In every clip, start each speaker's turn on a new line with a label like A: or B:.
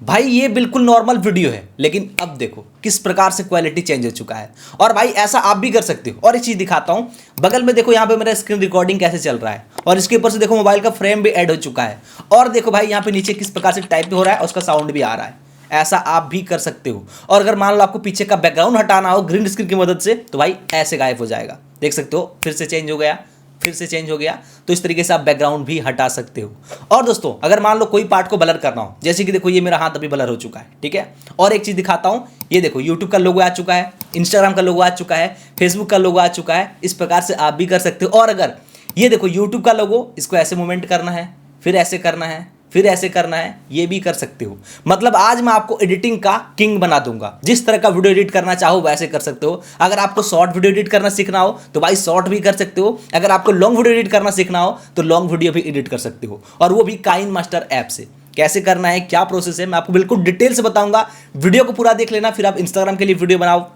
A: भाई ये बिल्कुल नॉर्मल वीडियो है, लेकिन अब देखो किस प्रकार से क्वालिटी चेंज हो चुका है। और भाई ऐसा आप भी कर सकते हो। और एक चीज़ दिखाता हूँ, बगल में देखो यहाँ पे मेरा स्क्रीन रिकॉर्डिंग कैसे चल रहा है, और इसके ऊपर से देखो मोबाइल का फ्रेम भी ऐड हो चुका है। और देखो भाई यहाँ पे नीचे किस प्रकार से टाइप हो रहा है, उसका साउंड भी आ रहा है। ऐसा आप भी कर सकते हो। और अगर मान लो आपको पीछे का बैकग्राउंड हटाना हो ग्रीन स्क्रीन की मदद से, तो भाई ऐसे गायब हो जाएगा। देख सकते हो, फिर से चेंज हो गया, फिर से चेंज हो गया। तो इस तरीके से आप बैकग्राउंड भी हटा सकते हो। और दोस्तों अगर मान लो कोई पार्ट को ब्लर करना हो, जैसे कि देखो ये मेरा हाथ अभी ब्लर हो चुका है, ठीक है। और एक चीज़ दिखाता हूँ, ये देखो यूट्यूब का लोगो आ चुका है, इंस्टाग्राम का लोगो आ चुका है, फेसबुक का लोगो आ चुका है। इस प्रकार से आप भी कर सकते हो। और अगर ये देखो यूट्यूब का लोगो, इसको ऐसे मूवमेंट करना है, फिर ऐसे करना है, फिर ऐसे करना है, ये भी कर सकते हो। मतलब आज मैं आपको एडिटिंग का किंग बना दूंगा। जिस तरह का वीडियो एडिट करना चाहो वैसे कर सकते हो। अगर आपको शॉर्ट वीडियो एडिट करना सीखना हो तो भाई शॉर्ट भी कर सकते हो। अगर आपको लॉन्ग वीडियो एडिट करना सीखना हो तो लॉन्ग वीडियो भी एडिट कर सकते हो, और वो भी काइन मास्टर ऐप से। कैसे करना है, क्या प्रोसेस है, मैं आपको बिल्कुल डिटेल से बताऊंगा। वीडियो को पूरा देख लेना, फिर आप इंस्टाग्राम के लिए वीडियो बनाओ,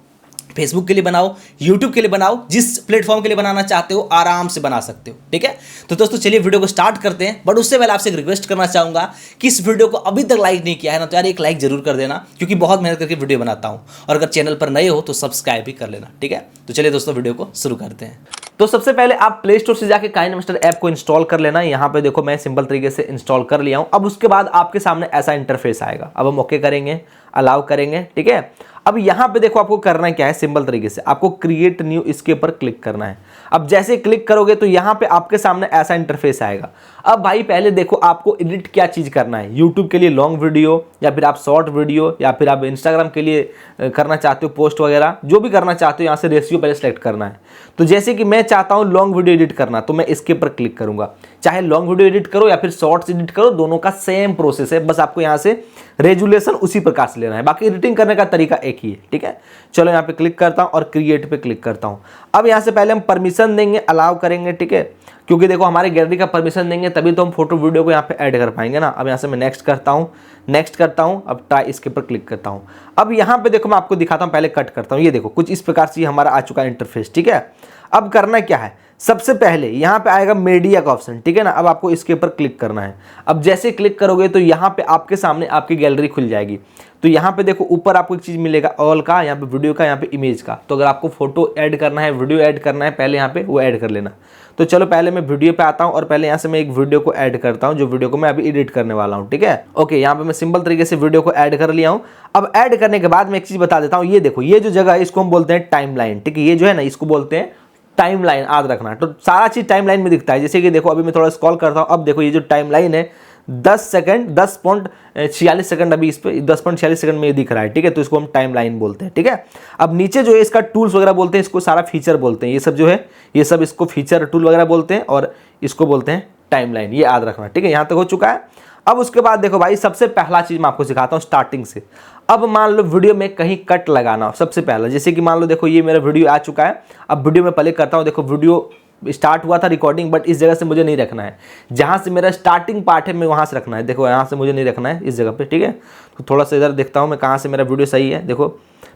A: फेसबुक के लिए बनाओ, यूट्यूब के लिए बनाओ, जिस प्लेटफॉर्म के लिए बनाना चाहते हो आराम से बना सकते हो, ठीक है। तो दोस्तों चलिए वीडियो को स्टार्ट करते हैं। बट उससे पहले आपसे एक रिक्वेस्ट करना चाहूंगा कि इस वीडियो को अभी तक लाइक नहीं किया है ना, तो यार एक लाइक जरूर कर देना, क्योंकि बहुत मेहनत करके वीडियो बनाता हूं। और अगर चैनल पर नए हो तो सब्सक्राइब भी कर लेना, ठीक है। तो चलिए दोस्तों वीडियो को शुरू करते हैं। तो सबसे पहले आप प्ले स्टोर से जाके काइन मास्टर ऐप को इंस्टॉल कर लेना। यहाँ पे देखो मैं सिंपल तरीके से इंस्टॉल कर लिया हूँ। अब उसके बाद आपके सामने ऐसा इंटरफेस आएगा। अब हम ओके करेंगे, अलाउ करेंगे, ठीक है। अब यहाँ पे देखो आपको करना क्या है, सिंपल तरीके से आपको क्रिएट न्यू इसके ऊपर क्लिक करना है। अब जैसे क्लिक करोगे तो यहाँ पे आपके सामने ऐसा इंटरफेस आएगा। अब भाई पहले देखो आपको एडिट क्या चीज़ करना है, यूट्यूब के लिए लॉन्ग वीडियो, या फिर आप शॉर्ट वीडियो, या फिर आप इंस्टाग्राम के लिए करना चाहते हो पोस्ट वगैरह, जो भी करना चाहते हो यहाँ से रेशियो पहले सेलेक्ट करना है। तो जैसे कि मैं चाहता हूँ लॉन्ग वीडियो एडिट करना, तो मैं इसके ऊपर क्लिक करूँगा। चाहे लॉन्ग वीडियो एडिट करो या फिर शॉर्ट्स एडिट करो, दोनों का सेम प्रोसेस है, बस आपको यहाँ से रेजुलेशन उसी प्रकार से लेना है। बाकी एडिटिंग करने का तरीका एक ही है, ठीक है। चलो यहाँ पे क्लिक करता हूँ और क्रिएट पे क्लिक करता हूँ। अब यहाँ से पहले हम परमिशन देंगे, अलाउ करेंगे, ठीक है, क्योंकि देखो हमारे गैलरी का परमिशन देंगे तभी तो हम फोटो वीडियो को यहाँ पे ऐड कर पाएंगे ना। अब यहाँ से मैं नेक्स्ट करता हूँ, नेक्स्ट करता हूँ, अब ट्राई इसके ऊपर क्लिक करता हूँ। अब यहाँ पे देखो मैं आपको दिखाता हूँ, पहले कट करता हूँ। ये देखो कुछ इस प्रकार से हमारा आ चुका है इंटरफेस, ठीक है। अब करना क्या है, सबसे पहले यहाँ पे आएगा मीडिया का ऑप्शन, ठीक है ना। अब आपको इसके ऊपर क्लिक करना है। अब जैसे क्लिक करोगे तो यहाँ पे आपके सामने आपकी गैलरी खुल जाएगी। तो यहाँ पे देखो ऊपर आपको एक चीज़ मिलेगा ऑल का, यहाँ पे वीडियो का, यहाँ पे इमेज का। तो अगर आपको फोटो ऐड करना है, वीडियो ऐड करना है, पहले यहाँ पे वो ऐड कर लेना। तो चलो पहले मैं वीडियो पे आता हूँ और पहले यहाँ से मैं एक वीडियो को ऐड करता हूँ, जो वीडियो को मैं अभी एडिट करने वाला हूँ, ठीक है। ओके, यहाँ पे मैं सिंपल तरीके से वीडियो को ऐड कर लिया हूँ। अब ऐड करने के बाद मैं एक चीज़ बता देता हूँ, ये देखो ये जो जगह है इसको हम बोलते हैं टाइमलाइन, ठीक है। ये जो है ना इसको बोलते हैं टाइमलाइन, याद रखना। तो सारा चीज टाइमलाइन में दिखता है। जैसे कि देखो अभी मैं थोड़ा स्क्रॉल करता हूँ, अब देखो ये जो टाइमलाइन है 10.46 सेकंड, अभी इस पे 10.46 सेकंड में ये दिख रहा है, ठीक है। तो इसको हम टाइमलाइन बोलते हैं, ठीक है। अब नीचे जो है इसका टूल्स वगैरह बोलते हैं, इसको सारा फीचर बोलते हैं। ये सब जो है ये सब इसको फीचर टूल वगैरह बोलते हैं, और इसको बोलते हैं टाइमलाइन। ये याद रखना, ठीक है। यहाँ तक हो चुका है। अब उसके बाद देखो भाई सबसे पहला चीज मैं आपको सिखाता हूँ स्टार्टिंग से। अब मान लो वीडियो में कहीं कट लगाना, सबसे पहला जैसे कि मान लो देखो ये मेरा वीडियो आ चुका है। अब वीडियो में प्ले करता हूँ, देखो वीडियो स्टार्ट हुआ था रिकॉर्डिंग, बट इस जगह से मुझे नहीं रखना है। जहाँ से मेरा स्टार्टिंग पार्ट है मैं वहाँ से रखना है। देखो यहाँ से मुझे नहीं रखना है, इस जगह पे, ठीक है। तो थोड़ा सा इधर देखता हूँ मैं कहाँ से मेरा वीडियो सही है। देखो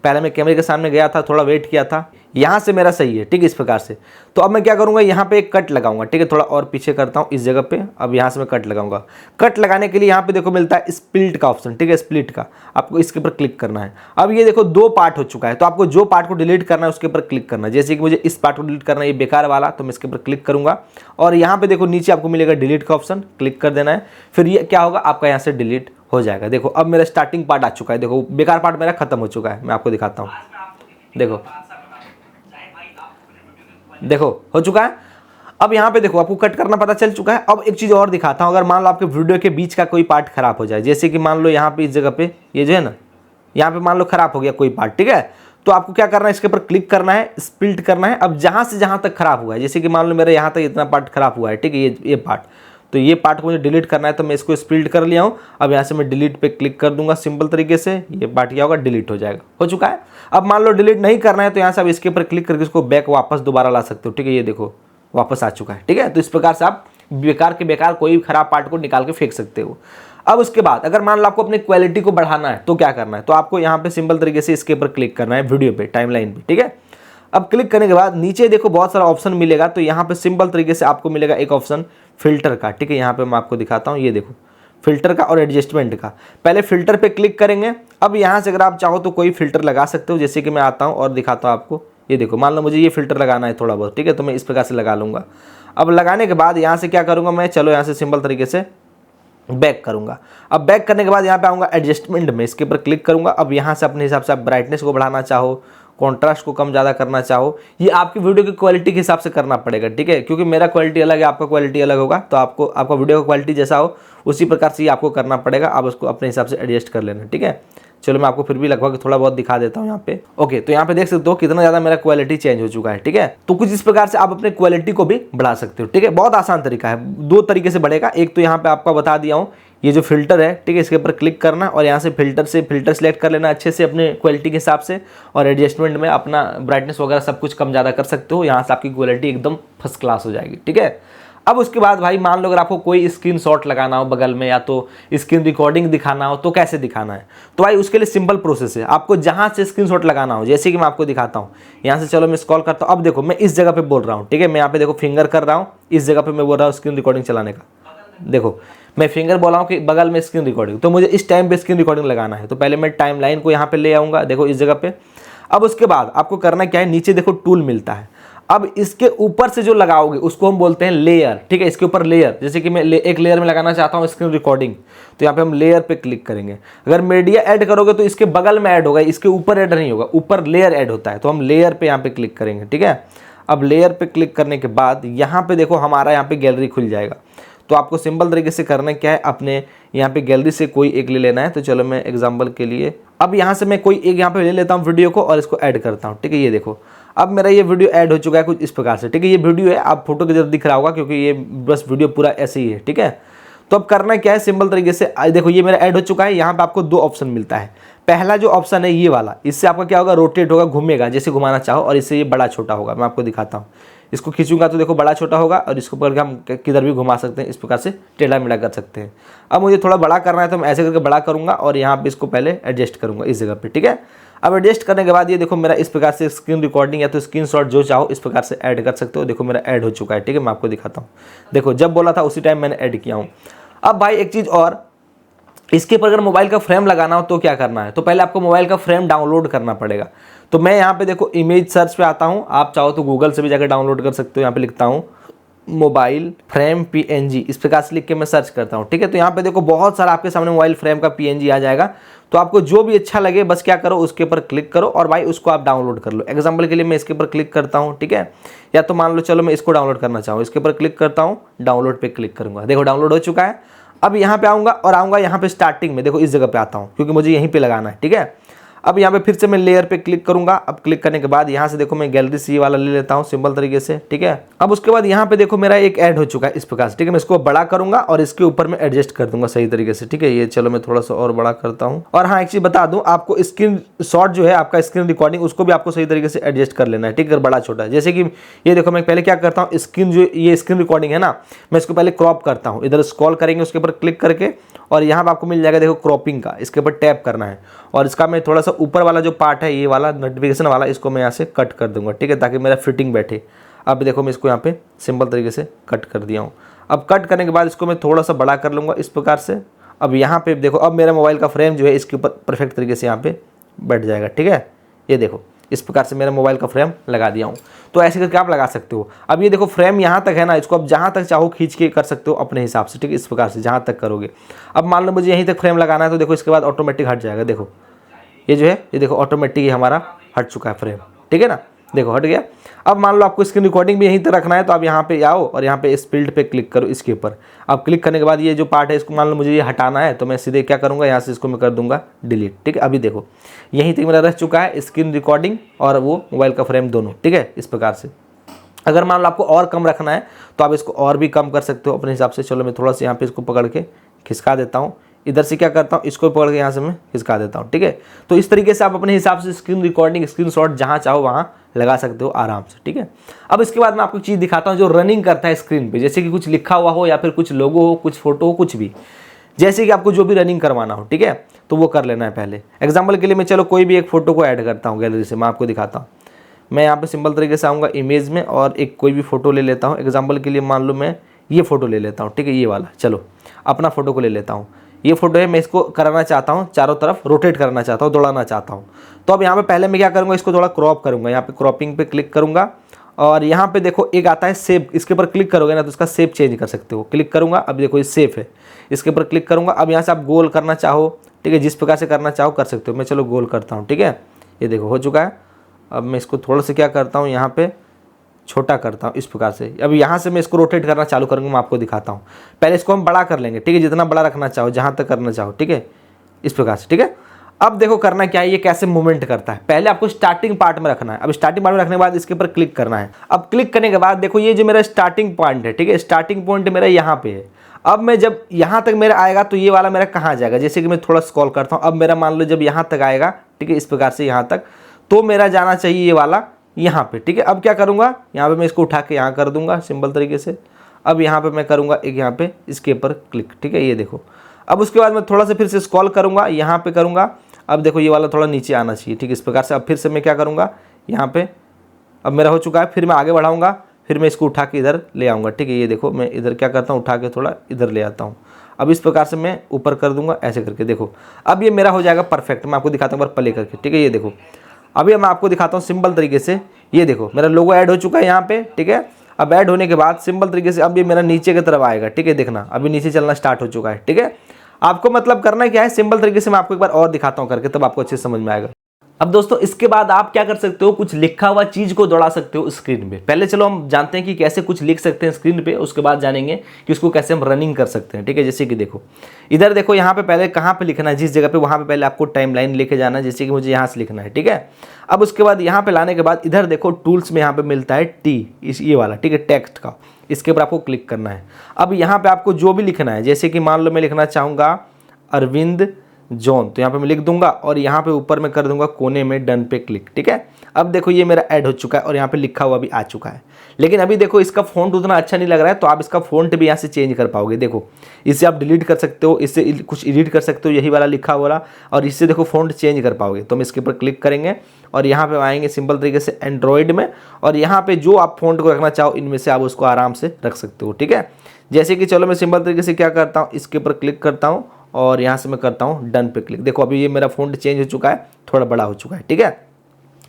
A: पहले मैं कैमरे के सामने गया था, थोड़ा वेट किया था, यहाँ से मेरा सही है, ठीक है, इस प्रकार से। तो अब मैं क्या करूँगा, यहाँ पे एक कट लगाऊंगा, ठीक है। थोड़ा और पीछे करता हूँ इस जगह पे। अब यहाँ से मैं कट लगाऊंगा। कट लगाने के लिए यहाँ पे देखो मिलता है स्प्लिट का ऑप्शन, ठीक है, स्प्लिट का। आपको इसके ऊपर क्लिक करना है। अब ये देखो दो पार्ट हो चुका है, तो आपको जो पार्ट को डिलीट करना है उसके ऊपर क्लिक करना है। जैसे कि मुझे इस पार्ट को डिलीट करना है, ये बेकार वाला, तो मैं इसके ऊपर क्लिक करूँगा। और यहाँ पे देखो नीचे आपको मिलेगा डिलीट का ऑप्शन, क्लिक कर देना है। फिर ये क्या होगा, आपका यहाँ से डिलीट हो जाएगा। देखो अब मेरा स्टार्टिंग पार्ट आ चुका है, देखो बेकार पार्ट मेरा खत्म हो चुका है। मैं आपको दिखाता हूँ, देखो देखो हो चुका है। अब यहाँ पे देखो आपको कट करना पता चल चुका है। अब एक चीज़ और दिखाता हूँ, अगर मान लो आपके वीडियो के बीच का कोई पार्ट खराब हो जाए, जैसे कि मान लो यहाँ पे इस जगह पे ये जो है ना, यहाँ पे मान लो खराब हो गया कोई पार्ट, ठीक है। तो आपको क्या करना है, इसके ऊपर क्लिक करना है, स्प्लिट करना है। अब जहाँ से जहाँ तक खराब हुआ है, जैसे कि मान लो मेरा यहाँ तक इतना पार्ट खराब हुआ है, ठीक है, ये पार्ट, तो ये पार्ट को मुझे डिलीट करना है, तो मैं इसको स्प्लिट कर लिया हूँ। अब यहाँ से मैं डिलीट पे क्लिक कर दूंगा, सिंपल तरीके से ये पार्ट क्या होगा, डिलीट हो जाएगा। हो चुका है। अब मान लो डिलीट नहीं करना है, तो यहाँ से आप इसके ऊपर क्लिक करके इसको बैक वापस दोबारा ला सकते हो, ठीक है। ये देखो वापस आ चुका है, ठीक है। तो इस प्रकार से आप बेकार के बेकार कोई भी खराब पार्ट को निकाल के फेंक सकते हो। अब उसके बाद अगर मान लो आपको अपनी क्वालिटी को बढ़ाना है तो क्या करना है, तो आपको यहाँ पे सिंपल तरीके से इसके ऊपर क्लिक करना है, वीडियो पे, टाइमलाइन पे, ठीक है। अब क्लिक करने के बाद नीचे देखो बहुत सारा ऑप्शन मिलेगा, तो यहाँ पे सिंपल तरीके से आपको मिलेगा एक ऑप्शन फिल्टर का, ठीक है। यहाँ पे मैं आपको दिखाता हूँ, ये देखो
B: फिल्टर का और एडजस्टमेंट का। पहले फिल्टर पे क्लिक करेंगे। अब यहाँ से अगर आप चाहो तो कोई फिल्टर लगा सकते हो, जैसे कि मैं आता हूँ और दिखाता हूँ आपको। ये देखो, मान लो मुझे ये फिल्टर लगाना है थोड़ा बहुत, ठीक है, तो मैं इस प्रकार से लगा लूँगा। अब लगाने के बाद यहाँ से क्या करूँगा मैं, चलो यहाँ से सिंपल तरीके से बैक करूँगा। अब बैक करने के बाद यहाँ पे आऊँगा एडजस्टमेंट में, इसके ऊपर क्लिक करूँगा। अब यहाँ से अपने हिसाब से आप ब्राइटनेस को बढ़ाना चाहो, कॉन्ट्रास्ट को कम ज़्यादा करना चाहो, ये आपकी वीडियो की क्वालिटी के हिसाब से करना पड़ेगा, ठीक है, क्योंकि मेरा क्वालिटी अलग है, आपका क्वालिटी अलग होगा, तो आपको आपका वीडियो का क्वालिटी जैसा हो उसी प्रकार से ही आपको करना पड़ेगा। आप उसको अपने हिसाब से एडजस्ट कर लेना, ठीक है। चलो मैं आपको फिर भी लगभग थोड़ा बहुत दिखा देता हूँ यहाँ पे। ओके, तो यहाँ पे देख सकते हो कितना ज़्यादा मेरा क्वालिटी चेंज हो चुका है, ठीक है। तो कुछ इस प्रकार से आप अपने क्वालिटी को भी बढ़ा सकते हो, ठीक है। बहुत आसान तरीका है, 2 तरीके से बढ़ेगा। एक तो यहाँ पे आपका बता दिया हूँ, ये जो फिल्टर है, ठीक है, इसके ऊपर क्लिक करना और यहाँ से फिल्टर सिलेक्ट कर लेना अच्छे से अपने क्वालिटी के हिसाब से, और एडजस्टमेंट में अपना ब्राइटनेस वगैरह सब कुछ कम ज़्यादा कर सकते हो। यहाँ से आपकी क्वालिटी एकदम फर्स्ट क्लास हो जाएगी, ठीक है। अब उसके बाद भाई मान लो अगर आपको कोई स्क्रीनशॉट लगाना हो बगल में, या तो स्क्रीन रिकॉर्डिंग दिखाना हो, तो कैसे दिखाना है, तो भाई उसके लिए सिंपल प्रोसेस है। आपको जहाँ से स्क्रीनशॉट लगाना हो, जैसे कि मैं आपको दिखाता हूँ, यहाँ से चलो मैं स्क्रॉल करता हूँ। अब देखो मैं इस जगह पे बोल रहा हूँ, ठीक है, मैं यहाँ पे देखो फिंगर कर रहा हूँ, इस जगह पे मैं बोल रहा हूँ स्क्रीन रिकॉर्डिंग चलाने का। देखो मैं फिंगर बोला हूँ कि बगल में स्क्रीन रिकॉर्डिंग, तो मुझे इस टाइम पे स्क्रीन रिकॉर्डिंग लगाना है, तो पहले मैं टाइम लाइन को यहाँ पे ले आऊँगा, देखो इस जगह पे। अब उसके बाद आपको करना क्या है, नीचे देखो टूल मिलता है। अब इसके ऊपर से जो लगाओगे उसको हम बोलते हैं लेयर, ठीक है। इसके ऊपर लेयर, जैसे कि मैं एक लेयर में लगाना चाहता हूँ स्क्रीन रिकॉर्डिंग, तो यहाँ पे हम लेयर पे क्लिक करेंगे। अगर मीडिया ऐड करोगे तो इसके बगल में ऐड होगा, इसके ऊपर ऐड नहीं होगा, ऊपर लेयर ऐड होता है, तो हम लेयर पे यहाँ पे क्लिक करेंगे, ठीक है। अब लेयर पे क्लिक करने के बाद यहाँ पे देखो हमारा यहाँ पे गैलरी खुल जाएगा। तो आपको सिंपल तरीके से करना क्या है, अपने यहाँ पे गैलरी से कोई एक ले लेना है। तो चलो मैं एग्जांपल के लिए अब यहाँ से मैं कोई एक यहाँ पे ले लेता हूँ वीडियो को और इसको ऐड करता हूँ, ठीक है। ये देखो अब मेरा ये वीडियो ऐड हो चुका है कुछ इस प्रकार से, ठीक है। ये वीडियो है, आप फोटो की तरफ दिख रहा होगा क्योंकि ये बस वीडियो पूरा ऐसे ही है, ठीक है। तो अब करना क्या है, सिंपल तरीके से देखो ये मेरा ऐड हो चुका है। यहाँ पे आपको 2 ऑप्शन मिलता है। पहला जो ऑप्शन है ये वाला, इससे आपका क्या होगा, रोटेट होगा, घूमेगा जैसे घुमाना चाहो, और इससे ये बड़ा छोटा होगा। मैं आपको दिखाता हूँ, इसको खींचूंगा तो देखो बड़ा छोटा होगा, और इसको पकड़ के हम किधर भी घुमा सकते हैं, इस प्रकार से टेढ़ा मेढ़ा कर सकते हैं। अब मुझे थोड़ा बड़ा करना है तो मैं ऐसे करके बड़ा करूँगा और यहाँ पे इसको पहले एडजस्ट करूँगा इस जगह पे, ठीक है। अब एडजस्ट करने के बाद ये देखो मेरा इस प्रकार से स्क्रीन रिकॉर्डिंग या तो स्क्रीनशॉट जो चाहो इस प्रकार से ऐड कर सकते हो। देखो मेरा ऐड हो चुका है, ठीक है। मैं आपको दिखाता हूँ, देखो जब बोला था उसी टाइम मैंने ऐड किया हूँ। अब भाई एक चीज़ और, इसके ऊपर अगर मोबाइल का फ्रेम लगाना हो तो क्या करना है, तो पहले आपको मोबाइल का फ्रेम डाउनलोड करना पड़ेगा। तो मैं यहाँ पे देखो इमेज सर्च पे आता हूँ, आप चाहो तो गूगल से भी जाकर डाउनलोड कर सकते हो। यहाँ पे लिखता हूँ मोबाइल फ्रेम PNG, इस प्रकार से लिख के मैं सर्च करता हूँ, ठीक है। तो यहाँ पे देखो बहुत सारा आपके सामने मोबाइल फ्रेम का PNG आ जाएगा। तो आपको जो भी अच्छा लगे बस क्या करो, उसके ऊपर क्लिक करो और भाई उसको आप डाउनलोड कर लो। एग्जाम्पल के लिए मैं इसके ऊपर क्लिक करता हूँ, ठीक है। या तो मान लो चलो मैं इसको डाउनलोड करना चाहूँ, इसके ऊपर क्लिक करता हूँ, डाउनलोड पे क्लिक करूँगा, देखो डाउनलोड हो चुका है। अब यहाँ पे आऊँगा और आऊँगा यहाँ पे स्टार्टिंग में, देखो इस जगह पे आता हूँ क्योंकि मुझे यहीं पे लगाना है, ठीक है। अब यहाँ पे फिर से मैं लेयर पे क्लिक करूंगा। अब क्लिक करने के बाद यहाँ से देखो मैं गैलरी से ये वाला ले लेता हूँ सिंपल तरीके से, ठीक है। अब उसके बाद यहाँ पे देखो मेरा एक ऐड हो चुका है इस प्रकार से, ठीक है। मैं इसको बड़ा करूंगा और इसके ऊपर मैं एडजस्ट कर दूंगा सही तरीके से, ठीक है। ये चलो मैं थोड़ा सा और बड़ा करता हूँ। और हाँ एक चीज बता दूँ आपको, स्क्रीन शॉट जो है आपका स्क्रीन रिकॉर्डिंग उसको भी आपको सही तरीके से एडजस्ट कर लेना है, ठीक है, बड़ा छोटा। जैसे कि ये देखो मैं पहले क्या करता हूँ, स्क्रीन जो ये स्क्रीन रिकॉर्डिंग है ना, मैं इसको पहले क्रॉप करता हूँ। इधर स्क्रॉल करेंगे उसके ऊपर क्लिक करके और यहाँ पर आपको मिल जाएगा देखो क्रॉपिंग का, इसके ऊपर टैप करना है और इसका मैं थोड़ा सा ऊपर वाला जो पार्ट है ये वाला नोटिफिकेशन वाला, इसको मैं यहाँ से कट कर दूंगा, ठीक है, ताकि मेरा फिटिंग बैठे। अब देखो मैं इसको यहाँ पे सिंपल तरीके से कट कर दिया हूँ। अब कट करने के बाद इसको मैं थोड़ा सा बड़ा कर लूँगा इस प्रकार से। अब यहाँ पे देखो अब मेरा मोबाइल का फ्रेम जो है इसके ऊपर परफेक्ट तरीके से यहाँ पे बैठ जाएगा, ठीक है। ये देखो इस प्रकार से मेरा मोबाइल का फ्रेम लगा दिया हूँ। तो ऐसे करके आप लगा सकते हो। अब ये देखो फ्रेम यहाँ तक है ना, इसको आप जहाँ तक चाहो खींच के कर सकते हो अपने हिसाब से, ठीक है, इस प्रकार से जहाँ तक करोगे। अब मान लो मुझे यहीं तक फ्रेम लगाना है तो देखो इसके बाद ऑटोमेटिक हट जाएगा। देखो ये जो है ये देखो ऑटोमेटिक हमारा हट चुका है फ्रेम, ठीक है ना, देखो हट गया। अब मान लो आपको स्क्रीन रिकॉर्डिंग भी यहीं तक रखना है तो आप यहाँ पे आओ और यहाँ पे इस फील्ड पे क्लिक करो इसके ऊपर। अब क्लिक करने के बाद ये जो पार्ट है इसको मान लो मुझे ये हटाना है तो मैं सीधे क्या करूँगा, यहाँ से इसको मैं कर दूंगा डिलीट, ठीक है। अभी देखो यहीं तक मेरा रह चुका है स्क्रीन रिकॉर्डिंग और वो मोबाइल का फ्रेम दोनों, ठीक है, इस प्रकार से। अगर मान लो आपको और कम रखना है तो आप इसको और भी कम कर सकते हो अपने हिसाब से। चलो मैं थोड़ा सा यहाँ पे इसको पकड़ के खिसका देता हूँ, इधर से क्या करता हूँ इसको पकड़ के यहाँ से मैं खिसका देता हूँ, ठीक है। तो इस तरीके से आप अपने हिसाब से स्क्रीन रिकॉर्डिंग स्क्रीनशॉट जहाँ चाहो वहाँ लगा सकते हो आराम से, ठीक है। अब इसके बाद मैं आपको चीज़ दिखाता हूँ जो रनिंग करता है स्क्रीन पे, जैसे कि कुछ लिखा हुआ हो या फिर कुछ लोगो हो, कुछ फोटो हो, कुछ भी, जैसे कि आपको जो भी रनिंग करवाना हो, ठीक है, तो वो कर लेना है पहले। एग्जाम्पल के लिए मैं चलो कोई भी एक फोटो को ऐड करता हूँ गैलरी से, मैं आपको दिखाता हूँ। मैं यहाँ पे सिंपल तरीके से आऊँगा इमेज में और एक कोई भी फोटो ले लेता हूँ। एग्जाम्पल के लिए मान लो मैं ये फोटो ले लेता हूँ, ठीक है, ये वाला। चलो अपना फ़ोटो को ले लेता हूँ। ये फ़ोटो है, मैं इसको कराना चाहता हूँ, चारों तरफ रोटेट करना चाहता हूँ, दौड़ाना चाहता हूँ। तो अब यहाँ पे पहले मैं क्या करूँगा, इसको थोड़ा क्रॉप करूँगा। यहाँ पे क्रॉपिंग पे क्लिक करूँगा और यहाँ पे देखो एक आता है सेव, इसके ऊपर क्लिक करोगे ना तो उसका सेव चेंज कर सकते हो। क्लिक करूँगा, अब देखो ये सेव है, इसके ऊपर क्लिक करूँगा। अब यहाँ से आप गोल करना चाहो, ठीक है, जिस प्रकार से करना चाहो कर सकते हो। मैं चलो गोल करता हूँ, ठीक है, ये देखो हो चुका है। अब मैं इसको थोड़ा सा क्या करता हूँ, यहाँ पे छोटा करता हूँ इस प्रकार से। अब यहाँ से मैं इसको रोटेट करना चालू करूँगा, मैं आपको दिखाता हूँ। पहले इसको हम बड़ा कर लेंगे, ठीक है, जितना बड़ा रखना चाहो, जहाँ तक करना चाहो, ठीक है, इस प्रकार से, ठीक है। अब देखो करना क्या है, ये कैसे मूवमेंट करता है। पहले आपको स्टार्टिंग पार्ट में रखना है। अब स्टार्टिंग पार्ट में रखने के बाद इसके ऊपर क्लिक करना है। अब क्लिक करने के बाद देखो ये जो मेरा स्टार्टिंग पॉइंट है, ठीक है, स्टार्टिंग पॉइंट मेरा यहाँ पे है। अब मैं जब यहाँ तक मेरा आएगा तो ये वाला मेरा कहाँ जाएगा, जैसे कि मैं थोड़ा स्क्रॉल करता हूँ। अब मेरा मान लो जब यहाँ तक आएगा, ठीक है, इस प्रकार से यहाँ तक, तो मेरा जाना चाहिए ये वाला यहाँ पे, ठीक है। अब क्या करूँगा, यहाँ पे मैं इसको उठा के यहाँ कर दूंगा सिंपल तरीके से। अब यहाँ पे मैं करूँगा एक यहाँ पे इसके ऊपर क्लिक, ठीक है, ये देखो। अब उसके बाद मैं थोड़ा सा फिर से स्क्रॉल करूँगा, यहाँ पे करूँगा। अब देखो ये वाला थोड़ा नीचे आना चाहिए, ठीक है, इस प्रकार से। अब फिर से मैं क्या करूँगा, यहाँ पे अब मेरा हो चुका है। फिर मैं आगे बढ़ाऊँगा, फिर मैं इसको उठा के इधर ले आऊँगा, ठीक है, ये देखो मैं इधर क्या करता हूँ, उठा के थोड़ा इधर ले आता हूँ। अब इस प्रकार से मैं ऊपर कर दूँगा ऐसे करके, देखो अब ये मेरा हो जाएगा परफेक्ट। मैं आपको दिखाता हूँ प्ले करके, ठीक है, ये देखो। अभी मैं आपको दिखाता हूँ सिंपल तरीके से, ये देखो मेरा लोगो ऐड हो चुका है यहाँ पे, ठीक है। अब ऐड होने के बाद सिंपल तरीके से अब ये मेरा नीचे की तरफ आएगा, ठीक है, देखना अभी नीचे चलना स्टार्ट हो चुका है, ठीक है। आपको मतलब करना क्या है, सिंपल तरीके से मैं आपको एक बार और दिखाता हूँ करके, तब आपको अच्छे से समझ में आएगा। अब दोस्तों इसके बाद आप क्या कर सकते हो, कुछ लिखा हुआ चीज को दौड़ा सकते हो स्क्रीन पे। पहले चलो हम जानते हैं कि कैसे कुछ लिख सकते हैं स्क्रीन पे, उसके बाद जानेंगे कि उसको कैसे हम रनिंग कर सकते हैं, ठीक है। जैसे कि देखो इधर देखो, यहाँ पे पहले कहाँ पे लिखना है, जिस जगह पे, वहाँ पे पहले आपको टाइमलाइन लेके जाना है। जैसे कि मुझे यहाँ से लिखना है, ठीक है। अब उसके बाद यहाँ पे लाने के बाद इधर देखो टूल्स में यहाँ पे मिलता है टी, इस ये वाला, ठीक है, टेक्स्ट का, इसके ऊपर आपको क्लिक करना है। अब यहाँ पे आपको जो भी लिखना है, जैसे कि मान लो मैं लिखना चाहूँगा अरविंद जॉन, तो यहाँ पे मैं लिख दूंगा और यहाँ पे ऊपर मैं कर दूंगा कोने में डन पे क्लिक, ठीक है। अब देखो ये मेरा ऐड हो चुका है और यहाँ पे लिखा हुआ भी आ चुका है। लेकिन अभी देखो इसका फ़ॉन्ट उतना अच्छा नहीं लग रहा है, तो आप इसका फ़ॉन्ट भी यहाँ से चेंज कर पाओगे। देखो इससे आप डिलीट कर सकते हो, इससे कुछ एडिट कर सकते हो, यही वाला लिखा हुआ, और इससे देखो फ़ॉन्ट चेंज कर पाओगे। तो हम इसके ऊपर क्लिक करेंगे और यहाँ पे आएंगे सिंपल तरीके से एंड्रॉयड में, और यहाँ पे जो आप फ़ॉन्ट को रखना चाहो इनमें से आप उसको आराम से रख सकते हो, ठीक है। जैसे कि चलो मैं सिंपल तरीके से क्या करता हूँ, इसके ऊपर क्लिक करता हूँ और यहाँ से मैं करता हूँ डन पे क्लिक। देखो अभी ये मेरा फ़ॉन्ट चेंज हो चुका है, थोड़ा बड़ा हो चुका है, ठीक है।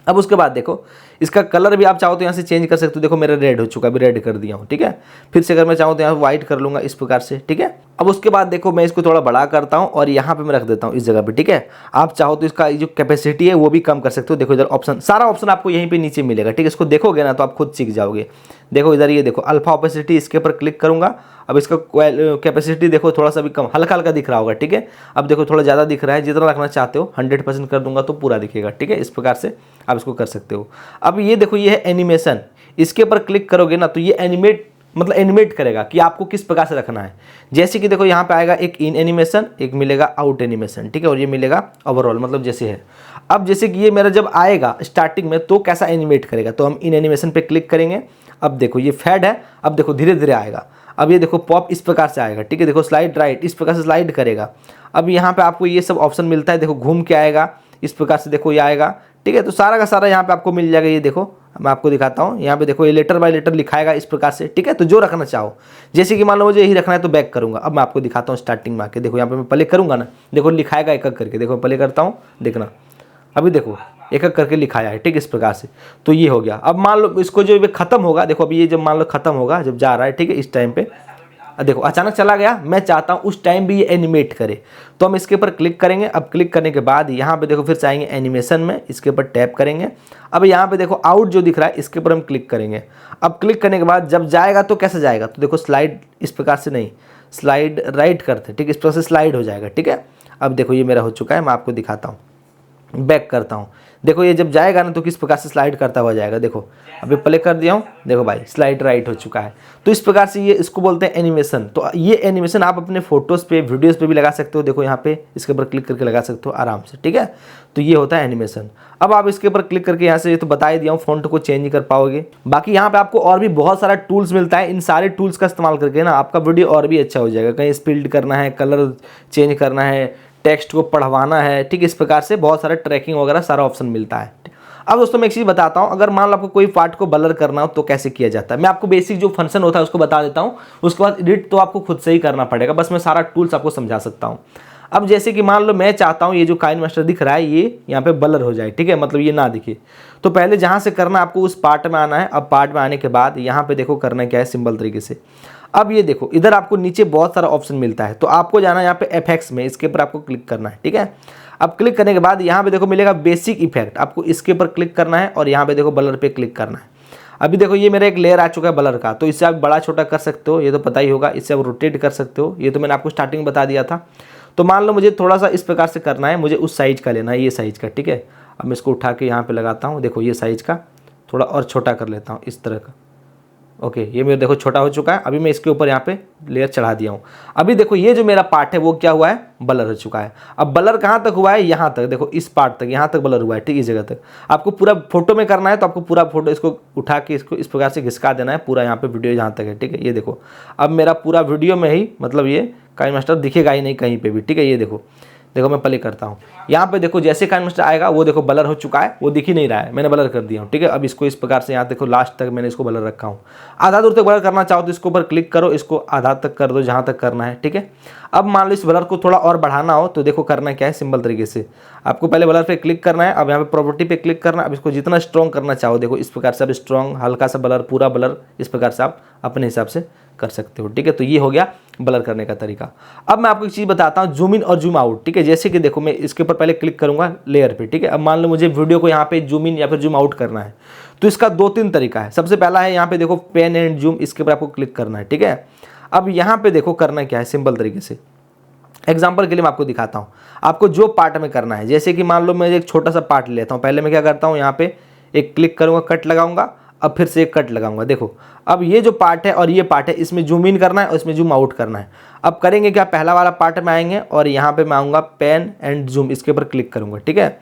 B: अब उसके बाद देखो इसका कलर भी आप चाहो तो यहाँ से चेंज कर सकते हो। देखो मेरा रेड हो चुका है, अभी रेड कर दिया हूँ, ठीक है। फिर से अगर मैं चाहूँ तो यहाँ व्हाइट कर लूँगा इस प्रकार से, ठीक है। अब उसके बाद देखो मैं इसको थोड़ा बड़ा करता हूँ और यहाँ पे मैं रख देता हूँ इस जगह पे, ठीक है। आप चाहो तो इसका जो कैपेसिटी है वो भी कम कर सकते हो। देखो इधर ऑप्शन, सारा ऑप्शन आपको यहीं पे नीचे मिलेगा, ठीक है। इसको देखोगे ना तो आप खुद सीख जाओगे। देखो इधर ये देखो अल्फा ओपेसिटी, इसके ऊपर क्लिक करूँगा। अब इसका कैपेसिटी देखो थोड़ा सा भी कम, हल्का हल्का दिख रहा होगा, ठीक है। अब देखो थोड़ा ज़्यादा दिख रहा है, जितना रखना चाहते हो 100% कर दूंगा तो पूरा दिखेगा, ठीक है। इस प्रकार से आप इसको कर सकते हो। अब ये देखो ये है एनिमेशन, इसके ऊपर क्लिक करोगे ना तो ये एनिमेट करेगा कि आपको किस प्रकार से रखना है। जैसे कि देखो यहाँ पे आएगा एक इन एनिमेशन, एक मिलेगा आउट एनिमेशन, ठीक है, और ये मिलेगा ओवरऑल, मतलब जैसे है। अब जैसे कि ये मेरा जब आएगा स्टार्टिंग में तो कैसा एनिमेट करेगा, तो हम इन एनिमेशन पे क्लिक करेंगे। अब देखो ये फेड है, अब देखो धीरे धीरे आएगा। अब ये देखो पॉप इस प्रकार से आएगा, ठीक है। देखो स्लाइड राइट इस प्रकार से स्लाइड करेगा। अब यहाँ पे आपको ये सब ऑप्शन मिलता है, देखो घूम के आएगा इस प्रकार से, देखो ये आएगा, ठीक है। तो सारा का सारा यहाँ पे आपको मिल जाएगा। ये देखो मैं आपको दिखाता हूँ, यहाँ पे देखो ये लेटर बाय लेटर लिखाएगा इस प्रकार से, ठीक है। तो जो रखना चाहो, जैसे कि मान लो मुझे यही रखना है तो बैक करूँगा। अब मैं आपको दिखाता हूँ स्टार्टिंग में आके, देखो यहाँ पे मैं प्ले करूँगा ना, देखो लिखाएगा एक एक करके। देखो प्ले करता हूँ, देखना अभी देखो एक एक करके लिखाया है, ठीक, इस प्रकार से। तो ये हो गया। अब मान लो इसको जो खत्म होगा, देखो अभी ये जब मान लो खत्म होगा, जब जा रहा है, ठीक है, इस टाइम पे देखो अचानक चला गया, मैं चाहता हूँ उस टाइम भी ये एनिमेट करे, तो हम इसके ऊपर क्लिक करेंगे। अब क्लिक करने के बाद यहाँ पे देखो फिर से आएंगे एनिमेशन में, इसके ऊपर टैप करेंगे। अब यहाँ पे देखो आउट जो दिख रहा है इसके ऊपर हम क्लिक करेंगे। अब क्लिक करने के बाद जब जाएगा तो कैसे जाएगा, तो देखो स्लाइड इस प्रकार से नहीं, स्लाइड राइट करते, ठीक, इस प्रकार से स्लाइड हो जाएगा, ठीक है। अब देखो ये मेरा हो चुका है, मैं आपको दिखाता हूँ, बैक करता हूँ। देखो ये जब जाएगा ना तो किस प्रकार से स्लाइड करता हुआ जाएगा। देखो अभी प्ले कर दिया हूँ, देखो भाई स्लाइड राइट हो चुका है। तो इस प्रकार से ये इसको बोलते हैं एनिमेशन। तो ये एनिमेशन आप अपने फोटोज़ पे, वीडियोज़ पे भी लगा सकते हो। देखो यहाँ पे इसके ऊपर क्लिक करके लगा सकते हो आराम से, ठीक है। तो ये होता है एनिमेशन। अब आप इसके ऊपर क्लिक करके यहाँ से, ये तो बता ही दिया हूँ, फ़ॉन्ट को चेंज कर पाओगे। बाकी यहाँ पे आपको और भी बहुत सारा टूल्स मिलता है। इन सारे टूल्स का इस्तेमाल करके ना आपका वीडियो और भी अच्छा हो जाएगा। कहीं स्पीड करना है, कलर चेंज करना है, टेक्स्ट को पढ़वाना है, ठीक, इस प्रकार से बहुत सारा ट्रैकिंग वगैरह सारा ऑप्शन मिलता है। अब दोस्तों मैं एक चीज़ बताता हूँ, अगर मान लो आपको कोई पार्ट को ब्लर करना हो तो कैसे किया जाता है। मैं आपको बेसिक जो फंक्शन होता है उसको बता देता हूँ, उसके बाद एडिट तो आपको खुद से ही करना पड़ेगा, बस मैं सारा टूल्स आपको समझा सकता हूँ। अब जैसे कि मान लो मैं चाहता हूँ ये जो काइनमास्टर दिख रहा है ये यहाँ पे ब्लर हो जाए, ठीक है, मतलब ये ना दिखे। तो पहले जहाँ से करना आपको उस पार्ट में आना है। अब पार्ट में आने के बाद यहाँ पे देखो करना क्या है, सिंपल तरीके से। अब ये देखो इधर आपको नीचे बहुत सारा ऑप्शन मिलता है, तो आपको जाना है यहाँ पे एफेक्ट्स में, इसके ऊपर आपको क्लिक करना है, ठीक है। अब क्लिक करने के बाद यहाँ पे देखो मिलेगा बेसिक इफेक्ट, आपको इसके ऊपर क्लिक करना है और यहाँ पे देखो ब्लर पे क्लिक करना है। अभी देखो ये मेरा एक लेयर आ चुका है ब्लर का, तो इससे आप बड़ा छोटा कर सकते हो, ये तो पता ही होगा। इससे आप रोटेट कर सकते हो, ये तो मैंने आपको स्टार्टिंग में बता दिया था। तो मान लो मुझे थोड़ा सा इस प्रकार से करना है, मुझे उस साइज का लेना है, ये साइज का, ठीक है। अब मैं इसको उठा के यहाँ पे लगाता हूँ, देखो ये साइज का थोड़ा और छोटा कर लेता हूँ इस तरह का। ओके, ये मेरा देखो छोटा हो चुका है। अभी मैं इसके ऊपर यहाँ पे लेयर चढ़ा दिया हूँ। अभी देखो ये जो मेरा पार्ट है वो क्या हुआ है, ब्लर हो चुका है। अब ब्लर कहाँ तक हुआ है, यहाँ तक, देखो इस पार्ट तक, यहाँ तक ब्लर हुआ है, ठीक, इस जगह तक। आपको पूरा फोटो में करना है तो आपको पूरा फोटो इसको उठा के इसको इस प्रकार से घिसका देना है पूरा, यहाँ पे वीडियो जहाँ तक है, ठीक है। ये देखो अब मेरा पूरा वीडियो में ही मतलब ये काइनमास्टर दिखेगा ही नहीं कहीं पे भी, ठीक है। ये देखो मैं प्ले करता हूँ, यहाँ पे देखो जैसे काइनमास्टर आएगा वो देखो ब्लर हो चुका है, वो दिख ही नहीं रहा है, मैंने ब्लर कर दिया हूँ, ठीक है। अब इसको इस प्रकार से यहाँ देखो लास्ट तक मैंने इसको ब्लर रखा हूँ। आधा दूर तक ब्लर करना चाहो तो इसके ऊपर क्लिक करो, इसको आधा तक कर दो जहाँ तक करना है, ठीक है। अब मान लो इस ब्लर को थोड़ा और बढ़ाना हो तो देखो करना क्या है, सिंपल तरीके से आपको पहले ब्लर पे क्लिक करना है। अब यहाँ पे प्रॉपर्टी पे क्लिक करना है। अब इसको जितना स्ट्रॉन्ग करना चाहो देखो इस प्रकार से आप स्ट्रॉन्ग, हल्का सा ब्लर, पूरा ब्लर, इस प्रकार से आप अपने हिसाब से कर सकते हो, ठीक है। तो ये हो गया ब्लर करने का तरीका। अब मैं आपको एक चीज़ बताता हूँ, जूम इन और जूम आउट, ठीक है। जैसे कि देखो मैं इसके ऊपर पहले क्लिक करूँगा लेयर पे, ठीक है। अब मान लो मुझे वीडियो को यहाँ पे जूम इन या फिर जूम आउट करना है, तो इसका 2-3 तरीका है। सबसे पहला है यहाँ पे देखो पेन एंड जूम, इसके ऊपर आपको क्लिक करना है, ठीक है। अब यहाँ पे देखो करना क्या है, सिंपल तरीके से एग्जाम्पल के लिए मैं आपको दिखाता हूँ, आपको जो पार्ट में करना है। जैसे कि मान लो मैं एक छोटा सा पार्ट लेता हूँ, पहले मैं क्या करता हूँ, यहाँ पे एक क्लिक करूँगा, कट लगाऊंगा, अब फिर से एक कट लगाऊंगा। देखो अब ये जो पार्ट है और ये पार्ट है, इसमें जूम इन करना है और इसमें जूम आउट करना है। अब करेंगे क्या, पहला वाला पार्ट में आएंगे और यहाँ पे मैं आऊँगा पेन एंड जूम, इसके ऊपर क्लिक करूँगा, ठीक है।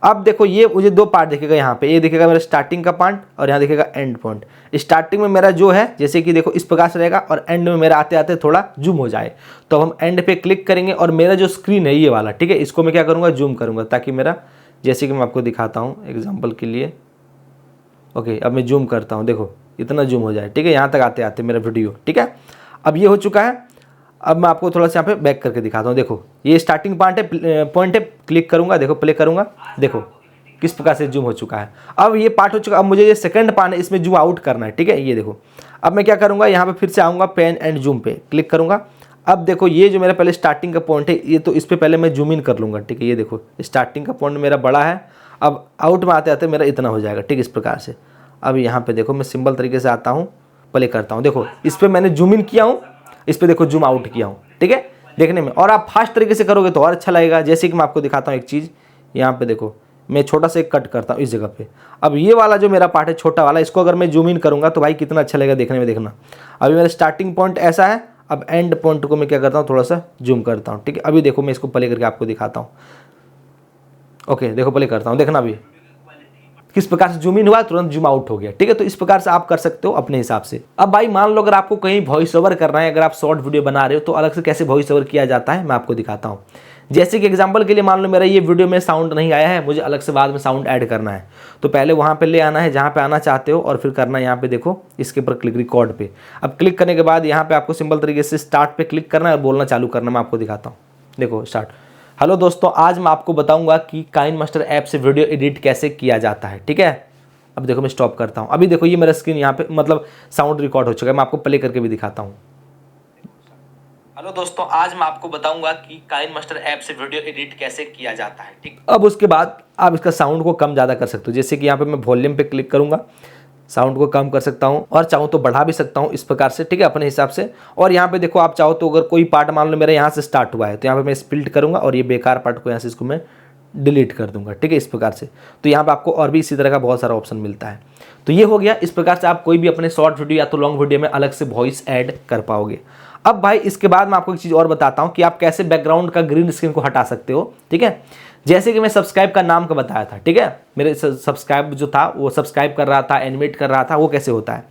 B: अब देखो ये मुझे 2 पार्ट दिखेगा यहाँ पे, ये दिखेगा मेरा स्टार्टिंग का पार्ट और यहाँ दिखेगा एंड पॉइंट। स्टार्टिंग में मेरा जो है जैसे कि देखो इस प्रकार से रहेगा और एंड में मेरा आते आते थोड़ा जूम हो जाए, तो हम एंड पे क्लिक करेंगे और मेरा जो स्क्रीन है ये वाला, ठीक है, इसको मैं क्या करूँगा, जूम करूँगा, ताकि मेरा, जैसे कि मैं आपको दिखाता हूँ एग्जाम्पल के लिए। ओके, अब मैं जूम करता हूँ, देखो इतना जूम हो जाए, ठीक है, यहाँ तक आते आते मेरा वीडियो, ठीक है। अब ये हो चुका है। अब मैं आपको थोड़ा सा यहाँ पे बैक करके दिखाता हूँ। देखो ये स्टार्टिंग पार्ट है, पॉइंट है, क्लिक करूँगा, देखो प्ले करूँगा, देखो किस प्रकार से जूम हो चुका है। अब ये पार्ट हो चुका। अब मुझे ये सेकंड पार्ट है, इसमें जूम आउट करना है, ठीक है। ये देखो अब मैं क्या करूँगा, यहाँ पे फिर से आऊँगा, पेन एंड जूम पे क्लिक करूँगा। अब देखो ये जो मेरा पहले स्टार्टिंग का पॉइंट है, ये तो इस पर पहले मैं जूम इन कर लूँगा, ठीक है। ये देखो स्टार्टिंग का पॉइंट मेरा बड़ा है, अब आउट में आते आते मेरा इतना हो जाएगा, ठीक, इस प्रकार से। अब यहाँ पे देखो मैं सिंपल तरीके से आता हूँ, प्ले करता हूँ, देखो इस पर मैंने जूम इन किया हूँ, इस पर देखो जूम आउट किया हूँ, ठीक है, देखने में। और आप फास्ट तरीके से करोगे तो और अच्छा लगेगा। जैसे कि मैं आपको दिखाता हूँ एक चीज़, यहाँ पे देखो मैं छोटा सा एक कट करता हूँ इस जगह पे। अब ये वाला जो मेरा पार्ट है छोटा वाला, इसको अगर मैं जूम इन करूँगा तो भाई कितना अच्छा लगेगा देखने में, देखना। अभी मेरा स्टार्टिंग पॉइंट ऐसा है, अब एंड पॉइंट को मैं क्या करता हूँ, थोड़ा सा जूम करता हूँ, ठीक है। अभी देखो मैं इसको प्ले करके आपको दिखाता हूँ। ओके देखो प्ले करता हूँ, देखना अभी किस प्रकार से जूम इन हुआ, तुरंत जूम आउट हो गया, ठीक है। तो इस प्रकार से आप कर सकते हो अपने हिसाब से। अब भाई मान लो अगर आपको कहीं वॉइस ओवर करना है, अगर आप शॉर्ट वीडियो बना रहे हो तो अलग से कैसे वॉइस ओवर किया जाता है मैं आपको दिखाता हूँ। जैसे कि एग्जांपल के लिए मान लो मेरा ये वीडियो में साउंड नहीं आया है, मुझे अलग से बाद में साउंड ऐड करना है, तो पहले वहाँ पे ले आना है जहाँ पे आना चाहते हो और फिर करना है यहाँ पे देखो इसके ऊपर क्लिक, रिकॉर्ड पे। अब क्लिक करने के बाद यहाँ पे आपको सिंपल तरीके से स्टार्ट पे क्लिक करना है और बोलना चालू करना। मैं आपको दिखाता हूँ, देखो स्टार्ट। हेलो दोस्तों, आज मैं आपको बताऊंगा कि काइनमास्टर ऐप से वीडियो एडिट कैसे किया जाता है, ठीक है। अब देखो मैं स्टॉप करता हूँ। अभी देखो ये मेरा स्क्रीन यहाँ पे मतलब साउंड रिकॉर्ड हो चुका है, मैं आपको प्ले करके भी दिखाता हूँ। हेलो दोस्तों, आज मैं आपको बताऊंगा कि काइनमास्टर ऐप से वीडियो एडिट कैसे किया जाता है, ठीक। अब उसके बाद आप इसका साउंड को कम ज़्यादा कर सकते हो। जैसे कि यहाँ पे मैं वॉल्यूम पे क्लिक करूँगा, साउंड को कम कर सकता हूँ और चाहूँ तो बढ़ा भी सकता हूँ इस प्रकार से, ठीक है, अपने हिसाब से। और यहाँ पे देखो आप चाहो तो अगर कोई पार्ट मान लो मेरा यहाँ से स्टार्ट हुआ है तो यहाँ पे मैं स्प्लिट करूँगा और ये बेकार पार्ट को यहाँ से इसको मैं डिलीट कर दूंगा, ठीक है, इस प्रकार से। तो यहाँ पे आपको और भी इसी तरह का बहुत सारा ऑप्शन मिलता है। तो ये हो गया, इस प्रकार से आप कोई भी अपने शॉर्ट वीडियो या तो लॉन्ग वीडियो में अलग से वॉइस ऐड कर पाओगे। अब भाई इसके बाद मैं आपको एक चीज़ और बताता हूँ कि आप कैसे बैकग्राउंड का ग्रीन स्क्रीन को हटा सकते हो, ठीक है। जैसे कि मैं सब्सक्राइब का नाम का बताया था, ठीक है, मेरे सब्सक्राइब जो था वो सब्सक्राइब कर रहा था, एनिमेट कर रहा था, वो कैसे होता है।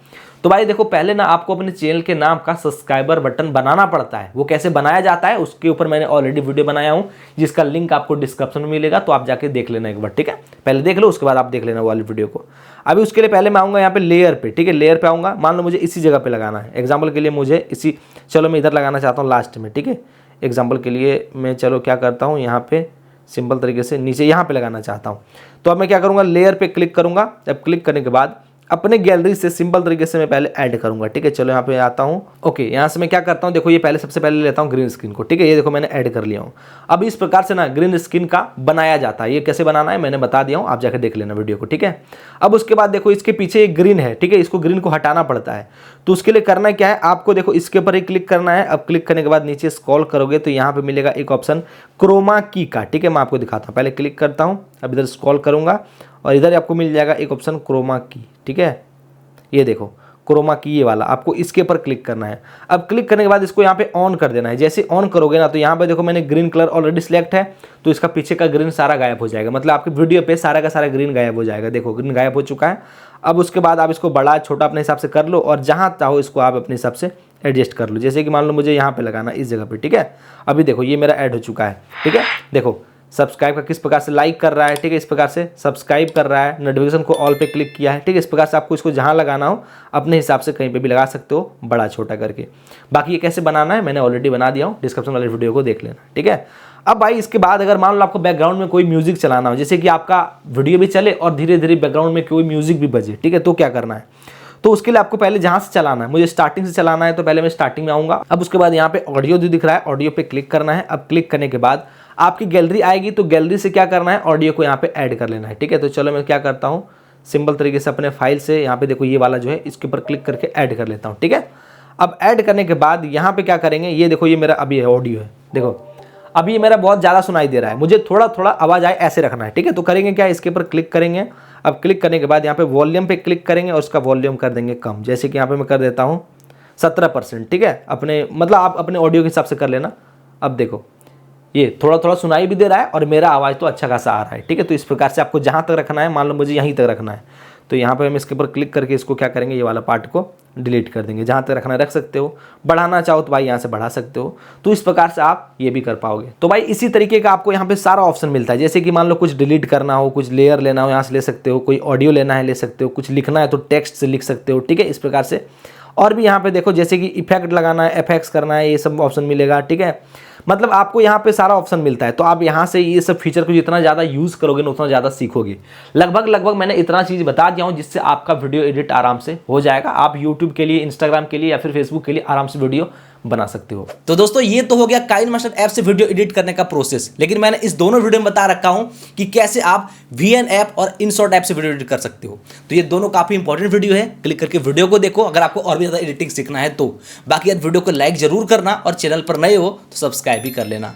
B: तो तो भाई देखो पहले ना आपको अपने चैनल के नाम का सब्सक्राइबर बटन बनाना पड़ता है। वो कैसे बनाया जाता है उसके ऊपर मैंने ऑलरेडी वीडियो बनाया हूँ, जिसका लिंक आपको डिस्क्रिप्शन में मिलेगा, तो आप जाके देख लेना एक बार, ठीक है। पहले देख लो, उसके बाद आप देख लेना वो वाली वीडियो को। अभी उसके लिए पहले मैं आऊँगा यहाँ पे लेयर पे, ठीक है। लेयर पे आऊँगा, मान लो मुझे इसी जगह पे लगाना है। एग्जाम्पल के लिए मुझे इसी, चलो मैं इधर लगाना चाहता हूँ लास्ट में, ठीक है। एग्जाम्पल के लिए मैं चलो क्या करता हूँ, यहाँ पे सिंपल तरीके से नीचे यहाँ पे लगाना चाहता हूँ। तो अब मैं क्या करूँगा, लेयर पे क्लिक करूँगा। अब क्लिक करने के बाद अपने गैलरी से सिंपल तरीके से मैं पहले ऐड करूँगा, ठीक है। चलो यहाँ पे आता हूँ। ओके, यहाँ से मैं क्या करता हूँ, देखो ये पहले सबसे पहले लेता हूँ ग्रीन स्क्रीन को, ठीक है। ये देखो मैंने ऐड कर लिया हूँ। अब इस प्रकार से ना ग्रीन स्क्रीन का बनाया जाता है। ये कैसे बनाना है मैंने बता दिया हूँ, आप जाकर देख लेना वीडियो को, ठीक है। अब उसके बाद देखो इसके पीछे एक ग्रीन है, ठीक है। इसको ग्रीन को हटाना पड़ता है, तो उसके लिए करना क्या है, आपको देखो इसके ऊपर ही क्लिक करना है। अब क्लिक करने के बाद नीचे स्क्रॉल करोगे तो यहाँ पे मिलेगा एक ऑप्शन क्रोमा की का, ठीक है। मैं आपको दिखाता हूँ, पहले क्लिक करता हूँ। अब इधर स्क्रॉल करूँगा और इधर आपको मिल जाएगा एक ऑप्शन क्रोमा की, ठीक है। ये देखो क्रोमा की, ये वाला आपको इसके ऊपर क्लिक करना है। अब क्लिक करने के बाद इसको यहाँ पे ऑन कर देना है। जैसे ऑन करोगे ना तो यहाँ पे देखो मैंने ग्रीन कलर ऑलरेडी सिलेक्ट है, तो इसका पीछे का ग्रीन सारा गायब हो जाएगा। मतलब आपकी वीडियो पे सारा का सारा ग्रीन गायब हो जाएगा। देखो ग्रीन गायब हो चुका है। अब उसके बाद आप इसको बड़ा छोटा अपने हिसाब से कर लो और जहाँ चाहो इसको आप अपने हिसाब से एडजस्ट कर लो। जैसे कि मान लो मुझे यहाँ पे लगाना इस जगह पे, ठीक है। अभी देखो ये मेरा ऐड हो चुका है, ठीक है। देखो सब्सक्राइब का किस प्रकार से लाइक कर रहा है, ठीक है। इस प्रकार से सब्सक्राइब कर रहा है, नोटिफिकेशन को ऑल पे क्लिक किया है, ठीक है। इस प्रकार से आपको इसको जहाँ लगाना हो अपने हिसाब से कहीं पे भी लगा सकते हो, बड़ा छोटा करके। बाकी ये कैसे बनाना है मैंने ऑलरेडी बना दिया हूँ, डिस्क्रिप्शन वाले वीडियो को देख लेना, ठीक है। अब भाई इसके बाद अगर मान लो आपको बैकग्राउंड में कोई म्यूजिक चलाना हो, जैसे कि आपका वीडियो भी चले और धीरे धीरे बैकग्राउंड में कोई म्यूजिक भी बजे, ठीक है, तो क्या करना है, तो उसके लिए आपको पहले जहाँ से चलाना है, मुझे स्टार्टिंग से चलाना है, तो पहले मैं स्टार्टिंग में आऊँगा। अब उसके बाद यहाँ पे ऑडियो जो दिख रहा है, ऑडियो पे क्लिक करना है। अब क्लिक करने के बाद आपकी गैलरी आएगी, तो गैलरी से क्या करना है, ऑडियो को यहाँ पे ऐड कर लेना है, ठीक है। तो चलो मैं क्या करता हूँ, सिंपल तरीके से अपने फाइल से यहाँ पे देखो ये वाला जो है इसके ऊपर क्लिक करके ऐड कर लेता हूँ, ठीक है। अब ऐड करने के बाद यहाँ पे क्या करेंगे, ये देखो ये मेरा अभी ऑडियो है, देखो अभी ये मेरा बहुत ज़्यादा सुनाई दे रहा है, मुझे थोड़ा थोड़ा आवाज़ आए ऐसे रखना है, ठीक है। तो करेंगे क्या, इसके ऊपर क्लिक करेंगे। अब क्लिक करने के बाद यहाँ पे वॉल्यूम पे क्लिक करेंगे और उसका वॉल्यूम कर देंगे कम। जैसे कि यहाँ पे मैं कर देता हूँ 17%, ठीक है। अपने मतलब आप अपने ऑडियो के हिसाब से कर लेना। अब देखो ये थोड़ा थोड़ा सुनाई भी दे रहा है और मेरा आवाज़ तो अच्छा खासा आ रहा है, ठीक है। तो इस प्रकार से आपको जहाँ तक रखना है, मान लो मुझे यहीं तक रखना है, तो यहाँ पे हम इसके ऊपर क्लिक करके इसको क्या करेंगे, ये वाला पार्ट को डिलीट कर देंगे। जहाँ तक रखना रख सकते हो, बढ़ाना चाहो तो भाई यहाँ से बढ़ा सकते हो। तो इस प्रकार से आप ये भी कर पाओगे। तो भाई इसी तरीके का आपको यहाँ पे सारा ऑप्शन मिलता है। जैसे कि मान लो कुछ डिलीट करना हो, कुछ लेयर लेना हो, यहाँ से ले सकते हो, कोई ऑडियो लेना है ले सकते हो, कुछ लिखना है तो टेक्स्ट से लिख सकते हो, ठीक है। इस प्रकार से और भी यहाँ पे देखो जैसे कि इफेक्ट लगाना है, एफएक्स करना है, ये सब ऑप्शन मिलेगा, ठीक है। मतलब आपको यहाँ पे सारा ऑप्शन मिलता है। तो आप यहाँ से ये सब फीचर को जितना ज़्यादा यूज़ करोगे ना उतना ज़्यादा सीखोगे। लगभग मैंने इतना चीज़ बता दिया हूँ जिससे आपका वीडियो एडिट आराम से हो जाएगा। आप यूट्यूब के लिए, इंस्टाग्राम के लिए या फिर फेसबुक के लिए आराम से वीडियो बना सकते हो।
A: तो दोस्तों ये तो हो गया काइनमास्टर ऐप से वीडियो एडिट करने का प्रोसेस, लेकिन मैंने इस दोनों वीडियो में बता रखा हूं कि कैसे आप VN ऐप और InShot ऐप से वीडियो एडिट कर सकते हो। तो ये दोनों काफी इंपॉर्टेंट वीडियो है, क्लिक करके वीडियो को देखो अगर आपको और भी ज्यादा एडिटिंग सीखना है तो। बाकी यार वीडियो को लाइक जरूर करना और चैनल पर नए हो तो सब्सक्राइब भी कर लेना।